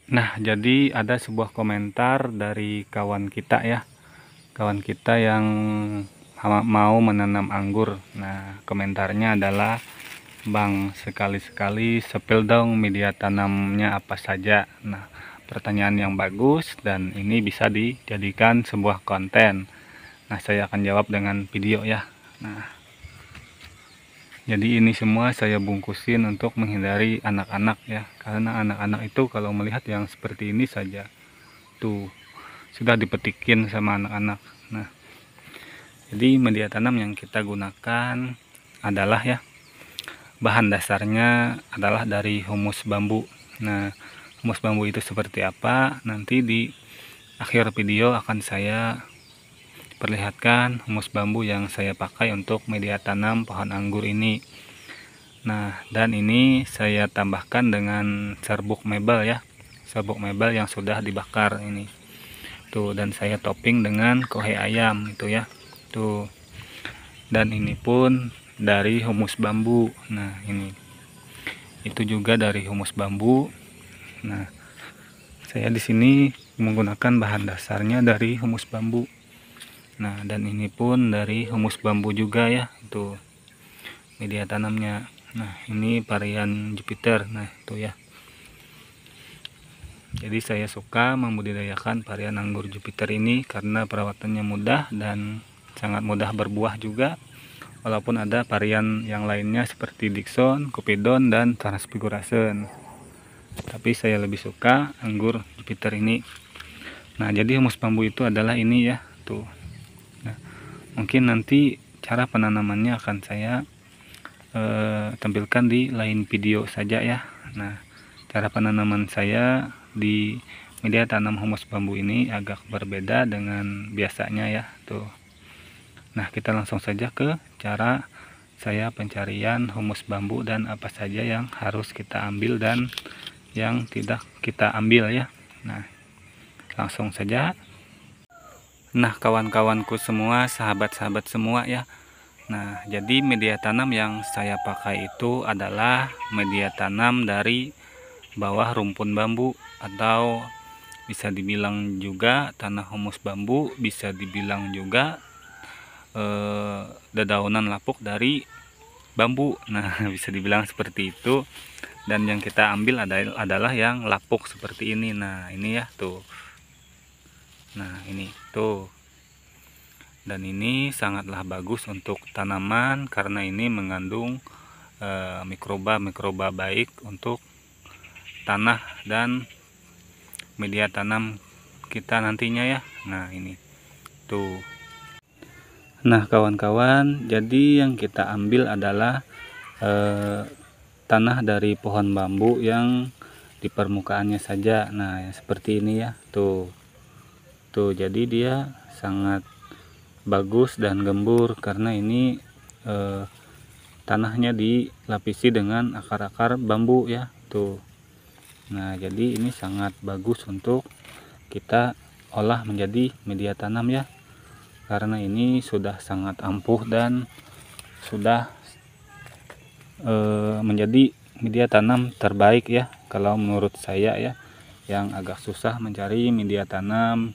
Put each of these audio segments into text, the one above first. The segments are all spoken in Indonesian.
Nah, jadi ada sebuah komentar dari kawan kita ya. Kawan kita yang mau menanam anggur. Nah, komentarnya adalah, "Bang, sekali-sekali sepil dong media tanamnya apa saja." Nah, pertanyaan yang bagus dan ini bisa dijadikan sebuah konten. Nah, saya akan jawab dengan video ya. Nah, jadi ini semua saya bungkusin untuk menghindari anak-anak ya. Karena anak-anak itu kalau melihat yang seperti ini saja, tuh sudah dipetikin sama anak-anak. Nah, jadi media tanam yang kita gunakan adalah ya, bahan dasarnya adalah dari humus bambu. Nah, humus bambu itu seperti apa? Nanti di akhir video akan saya perlihatkan humus bambu yang saya pakai untuk media tanam pohon anggur ini. Nah, dan ini saya tambahkan dengan serbuk mebel ya. Serbuk mebel yang sudah dibakar ini. Tuh, dan saya topping dengan kohe ayam itu ya. Tuh. Dan ini pun dari humus bambu. Nah, ini. Itu juga dari humus bambu. Nah, saya di sini menggunakan bahan dasarnya dari humus bambu. Nah, dan ini pun dari humus bambu juga ya. Itu media tanamnya. Nah, ini varian Jupiter. Nah, itu ya. Jadi saya suka membudidayakan varian anggur Jupiter ini karena perawatannya mudah dan sangat mudah berbuah juga. Walaupun ada varian yang lainnya seperti Dickson, Cupidon, dan Transfiguration. Tapi saya lebih suka anggur Jupiter ini. Nah, jadi humus bambu itu adalah ini ya, tuh. Nah, mungkin nanti cara penanamannya akan saya tampilkan di lain video saja ya. Nah, cara penanaman saya di media tanam humus bambu ini agak berbeda dengan biasanya ya, tuh. Nah, kita langsung saja ke cara saya pencarian humus bambu dan apa saja yang harus kita ambil dan yang tidak kita ambil ya. Nah, langsung saja. Nah, kawan-kawanku semua, sahabat-sahabat semua ya. Nah, jadi media tanam yang saya pakai itu adalah media tanam dari bawah rumpun bambu, atau bisa dibilang juga tanah humus bambu, bisa dibilang juga dedaunan lapuk dari bambu. Nah, bisa dibilang seperti itu. Dan yang kita ambil adalah yang lapuk seperti ini. Nah, ini ya tuh. Nah, ini tuh. Dan ini sangatlah bagus untuk tanaman karena ini mengandung mikroba-mikroba baik untuk tanah dan media tanam kita nantinya ya. Nah, ini tuh. Nah, kawan-kawan, jadi yang kita ambil adalah tanah dari pohon bambu yang di permukaannya saja. Nah, yang seperti ini ya, tuh. Tuh, jadi dia sangat bagus dan gembur karena ini tanahnya dilapisi dengan akar-akar bambu ya, tuh. Nah, jadi ini sangat bagus untuk kita olah menjadi media tanam ya, karena ini sudah sangat ampuh dan sudah menjadi media tanam terbaik ya kalau menurut saya ya, yang agak susah mencari media tanam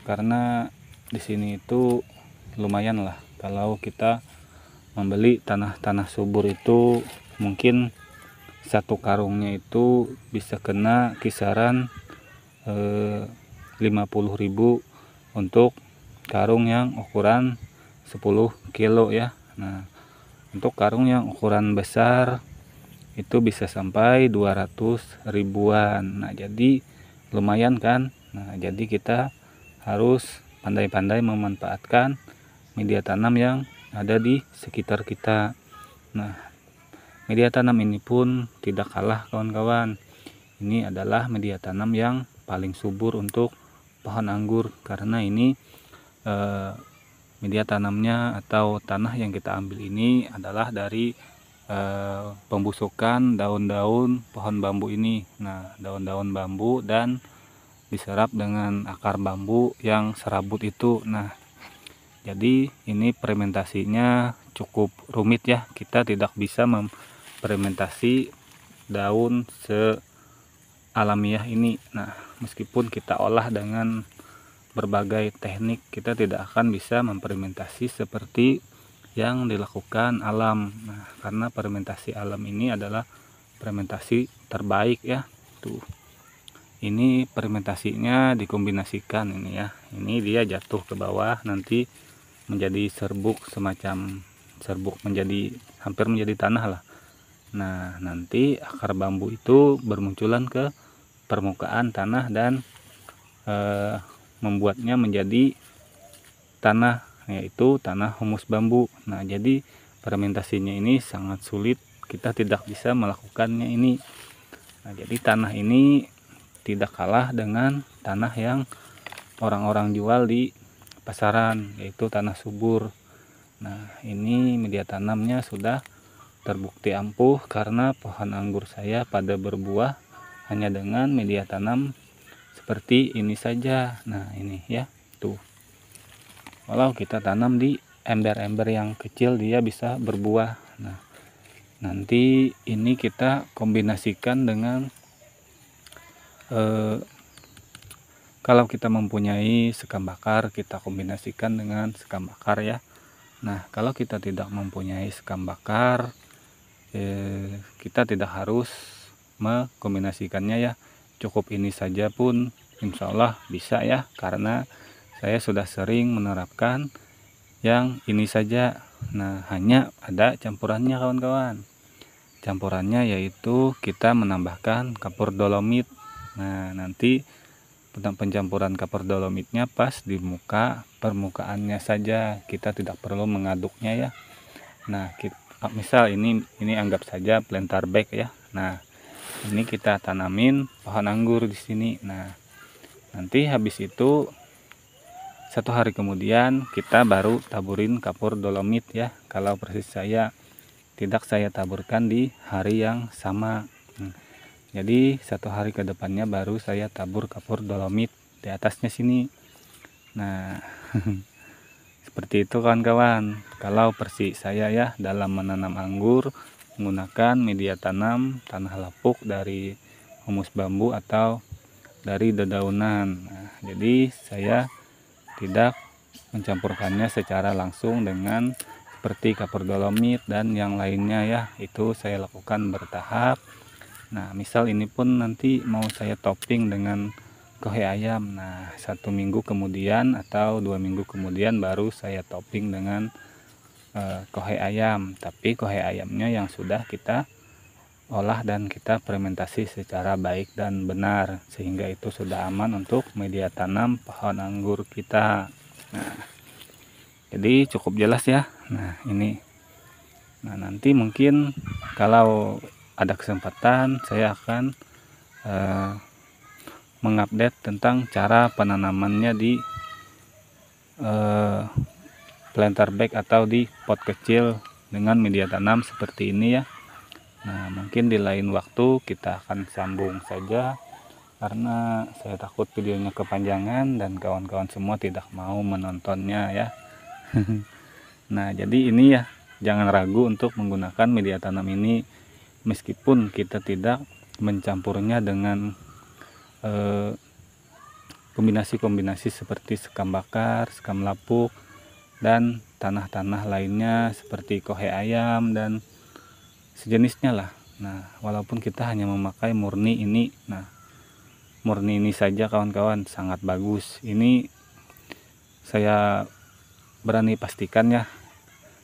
karena di sini itu lumayan lah kalau kita membeli tanah-tanah subur itu mungkin satu karungnya itu bisa kena kisaran 50.000 untuk karung yang ukuran 10 kilo ya. Nah, untuk karung yang ukuran besar itu bisa sampai 200 ribuan. Nah, jadi lumayan kan. Nah, jadi kita harus pandai-pandai memanfaatkan media tanam yang ada di sekitar kita. Nah, media tanam ini pun tidak kalah kawan-kawan. Ini adalah media tanam yang paling subur untuk pohon anggur karena ini media tanamnya atau tanah yang kita ambil ini adalah dari pembusukan daun-daun pohon bambu ini. Nah, daun-daun bambu dan diserap dengan akar bambu yang serabut itu. Nah, jadi ini fermentasinya cukup rumit ya. Kita tidak bisa memfermentasi daun alamiah ini. Nah, meskipun kita olah dengan berbagai teknik, kita tidak akan bisa memfermentasi seperti yang dilakukan alam. Nah, karena fermentasi alam ini adalah fermentasi terbaik ya. Tuh. Ini fermentasinya dikombinasikan ini ya. Ini dia jatuh ke bawah, nanti menjadi serbuk, semacam serbuk, menjadi hampir menjadi tanah lah. Nah, nanti akar bambu itu bermunculan ke permukaan tanah dan membuatnya menjadi tanah, yaitu tanah humus bambu. Nah, jadi fermentasinya ini sangat sulit, kita tidak bisa melakukannya ini. Nah, jadi tanah ini tidak kalah dengan tanah yang orang-orang jual di pasaran, yaitu tanah subur. Nah, ini media tanamnya sudah terbukti ampuh karena pohon anggur saya pada berbuah hanya dengan media tanam seperti ini saja. Nah, ini ya, tuh. Walau kita tanam di ember-ember yang kecil, dia bisa berbuah. Nah, nanti ini kita kombinasikan dengan kalau kita mempunyai sekam bakar, kita kombinasikan dengan sekam bakar ya. Nah, kalau kita tidak mempunyai sekam bakar, kita tidak harus mengkombinasikannya ya. Cukup ini saja pun insya Allah bisa ya, karena saya sudah sering menerapkan yang ini saja. Nah, hanya ada campurannya kawan-kawan. Campurannya yaitu kita menambahkan kapur dolomit. Nah, nanti pencampuran kapur dolomitnya pas di permukaannya saja, kita tidak perlu mengaduknya ya. Nah, misal ini anggap saja plantar bag ya. Nah, ini kita tanamin pohon anggur di sini. Nah, nanti habis itu 1 hari kemudian kita baru taburin kapur dolomit ya. Kalau persis saya tidak saya taburkan di hari yang sama. Jadi 1 hari ke depannya baru saya tabur kapur dolomit di atasnya sini. Nah, seperti itu kawan-kawan. Kalau persis saya ya dalam menanam anggur menggunakan media tanam tanah lapuk dari humus bambu atau dari dedaunan. Nah, jadi saya tidak mencampurkannya secara langsung dengan seperti kapur dolomit dan yang lainnya ya. Itu saya lakukan bertahap. Nah, misal ini pun nanti mau saya topping dengan kohe ayam. Nah, 1 minggu kemudian atau 2 minggu kemudian baru saya topping dengan kohe ayam. Tapi kohe ayamnya yang sudah kita olah dan kita fermentasi secara baik dan benar, sehingga itu sudah aman untuk media tanam pohon anggur kita. Nah, jadi cukup jelas ya. Nah, ini. Nah, nanti mungkin kalau ada kesempatan saya akan mengupdate tentang cara penanamannya di planter bag atau di pot kecil dengan media tanam seperti ini ya. Nah, mungkin di lain waktu kita akan sambung saja, karena saya takut videonya kepanjangan dan kawan-kawan semua tidak mau menontonnya ya. Nah, jadi ini ya, jangan ragu untuk menggunakan media tanam ini. Meskipun kita tidak mencampurnya dengan kombinasi-kombinasi seperti sekam bakar, sekam lapuk, dan tanah-tanah lainnya seperti kohe ayam dan sejenisnya lah. Nah, walaupun kita hanya memakai murni ini, nah murni ini saja kawan-kawan sangat bagus. Ini saya berani pastikan ya,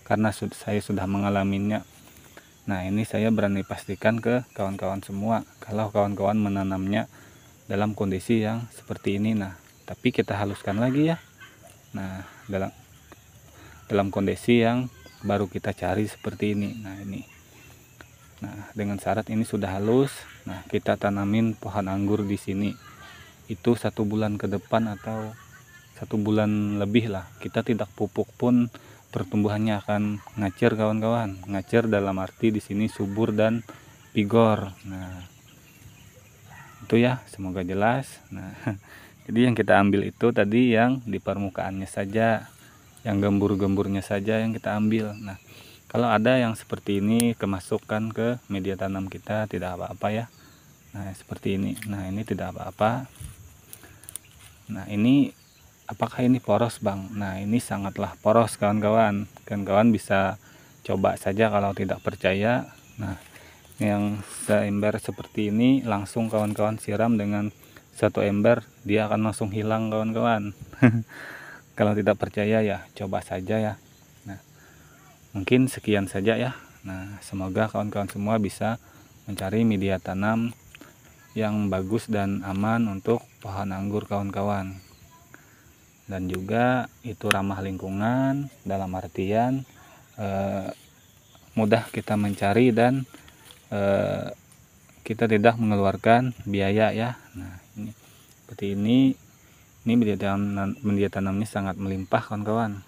karena saya sudah mengalaminya. Nah, ini saya berani pastikan ke kawan-kawan semua, kalau kawan-kawan menanamnya dalam kondisi yang seperti ini. Nah, tapi kita haluskan lagi ya. Nah, dalam kondisi yang baru kita cari seperti ini. Nah, ini. Nah, dengan syarat ini sudah halus. Nah, kita tanamin pohon anggur di sini. Itu 1 bulan ke depan atau 1 bulan lebih lah. Kita tidak pupuk pun pertumbuhannya akan ngacir kawan-kawan. Ngacir dalam arti di sini subur dan vigor. Nah, itu ya, semoga jelas. Nah, jadi yang kita ambil itu tadi yang di permukaannya saja, yang gembur-gemburnya saja yang kita ambil. Nah, kalau ada yang seperti ini kemasukan ke media tanam kita, tidak apa-apa ya. Nah seperti ini. Nah ini tidak apa-apa. Nah ini apakah ini poros Bang? Nah ini sangatlah poros kawan-kawan. Kawan-kawan bisa coba saja kalau tidak percaya. Nah yang seember seperti ini langsung kawan-kawan siram dengan satu ember, dia akan langsung hilang kawan-kawan. Kalau tidak percaya ya coba saja ya. Nah mungkin sekian saja ya. Nah semoga kawan-kawan semua bisa mencari media tanam yang bagus dan aman untuk pohon anggur kawan-kawan, dan juga itu ramah lingkungan dalam artian mudah kita mencari dan kita tidak mengeluarkan biaya ya. Nah ini seperti ini media tanam ini sangat melimpah kawan-kawan.